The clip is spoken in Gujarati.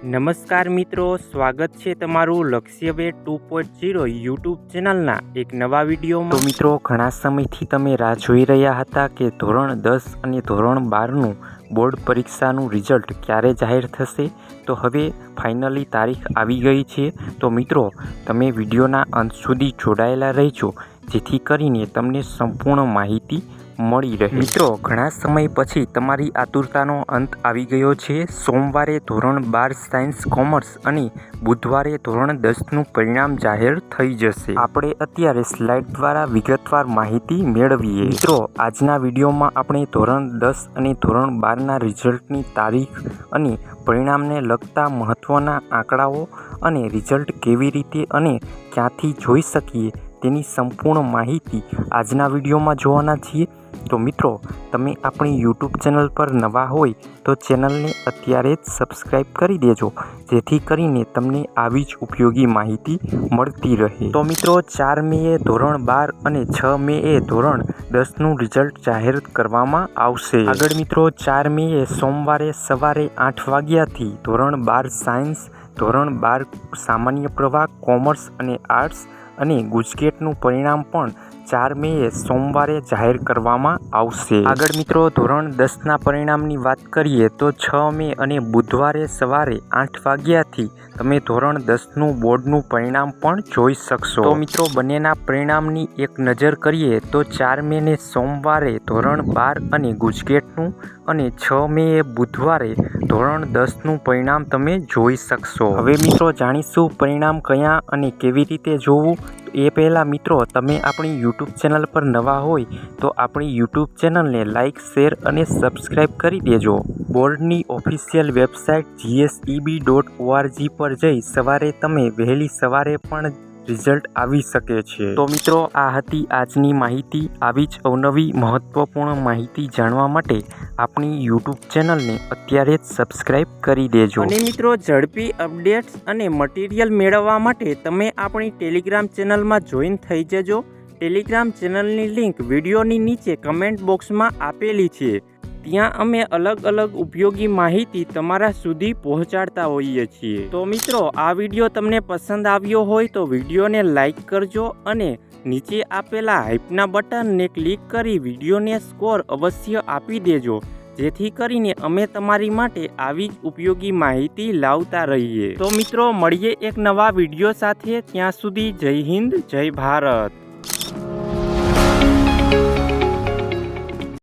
નમસ્કાર મિત્રો, સ્વાગત છે તમારું લક્ષ્ય વે 2.0 યુટ્યુબ ચેનલના એક નવા વિડીયોમાં। તો મિત્રો, ઘણા સમયથી તમે રાહ જોઈ રહ્યા હતા કે ધોરણ 10 અને ધોરણ 12નું બોર્ડ પરીક્ષાનું રિઝલ્ટ ક્યારે જાહેર થશે। તો હવે ફાઇનલી તારીખ આવી ગઈ છે। તો મિત્રો, તમે વિડીયોના અંત સુધી જોડાયેલા રહેજો, જેથી કરીને તમને સંપૂર્ણ માહિતી મળી રહે। મિત્રો, ઘણા સમય પછી તમારી આતુરતાનો અંત આવી ગયો છે। સોમવારે ધોરણ 12 સાયન્સ કોમર્સ અને બુધવારે ધોરણ 10નું પરિણામ જાહેર થઈ જશે। આપણે અત્યારે સ્લાઇડ દ્વારા વિગતવાર માહિતી મેળવીએ। મિત્રો, આજના વિડીયોમાં આપણે ધોરણ 10 અને ધોરણ 12ના રિઝલ્ટની તારીખ અને પરિણામને લગતા મહત્ત્વના આંકડાઓ અને રિઝલ્ટ કેવી રીતે અને ક્યાંથી જોઈ શકીએ તેની સંપૂર્ણ માહિતી આજના વિડીયોમાં જોવાના છીએ। તો મિત્રો, તમે આપણી યુટ્યુબ ચેનલ પર નવા હોય તો ચેનલને અત્યારે જ સબસ્ક્રાઈબ કરી દેજો, જેથી કરીને તમને આવી જ ઉપયોગી માહિતી મળતી રહે। તો મિત્રો, 4 મેએ ધોરણ 12 અને 6 મેએ ધોરણ 10નું રિઝલ્ટ જાહેર કરવામાં આવશે। આગળ મિત્રો, 4 મેએ સોમવારે સવારે 8 વાગ્યાથી ધોરણ 12 સાયન્સ, ધોરણ 12 સામાન્ય પ્રવાહ, કોમર્સ અને આર્ટ્સ અને ગુજકેટનું પરિણામ પણ 4 મેએ સોમવારે જાહેર કરવામાં આવશે। આગળ મિત્રો, ધોરણ 10ના પરિણામની વાત કરીએ તો 6 મે અને બુધવારે સવારે 8 વાગ્યાથી તમે ધોરણ 10નું બોર્ડનું પરિણામ પણ જોઈ શકશો। તો મિત્રો, બંનેના પરિણામની એક નજર કરીએ તો 4 મેને સોમવારે ધોરણ 12 અને ગુજકેટનું અને 6 મેએ બુધવારે ધોરણ 10નું પરિણામ તમે જોઈ શકશો। હવે મિત્રો, જાણીશું પરિણામ ક્યાં અને કેવી રીતે જોવું। એ પહેલાં મિત્રો, તમે આપણી યુટ્યુબ ચેનલ પર નવા હોય તો આપણી યુટ્યુબ ચેનલને લાઇક, શેર અને સબસ્ક્રાઈબ કરી દેજો। બોર્ડની ઓફિશિયલ વેબસાઇટ GSEB.org પર જઈ સવારે તમે વહેલી સવારે પણ રિઝલ્ટ આવી શકે છે। તો મિત્રો, આ હતી આજની માહિતી। આવી જ અવનવી મહત્વપૂર્ણ માહિતી જાણવા માટે આપણી યુટ્યુબ ચેનલને અત્યારે જ સબસ્ક્રાઈબ કરી દેજો। અને મિત્રો, ઝડપી અપડેટ્સ અને મટીરિયલ મેળવવા માટે તમે આપણી ટેલિગ્રામ ચેનલમાં જોઈન થઈ જજો। ટેલિગ્રામ ચેનલની લિંક વિડીયોની નીચે કમેન્ટ બોક્સમાં આપેલી છે। ત્યાં અમે અલગ અલગ ઉપયોગી માહિતી તમારા સુધી પહોંચાડતા હોઈએ છીએ। તો મિત્રો, આ વિડીયો તમને પસંદ આવ્યો હોય તો વિડીયોને લાઈક કરજો અને નીચે આપેલા હાઈપના બટનને ક્લિક કરી વિડીયોને સ્કોર અવશ્ય આપી દેજો, જેથી કરીને અમે તમારી માટે આવી જ ઉપયોગી માહિતી લાવતા રહીએ। તો મિત્રો, મળીએ એક નવા વિડીયો સાથે। ત્યાં સુધી જય હિન્દ, જય ભારત।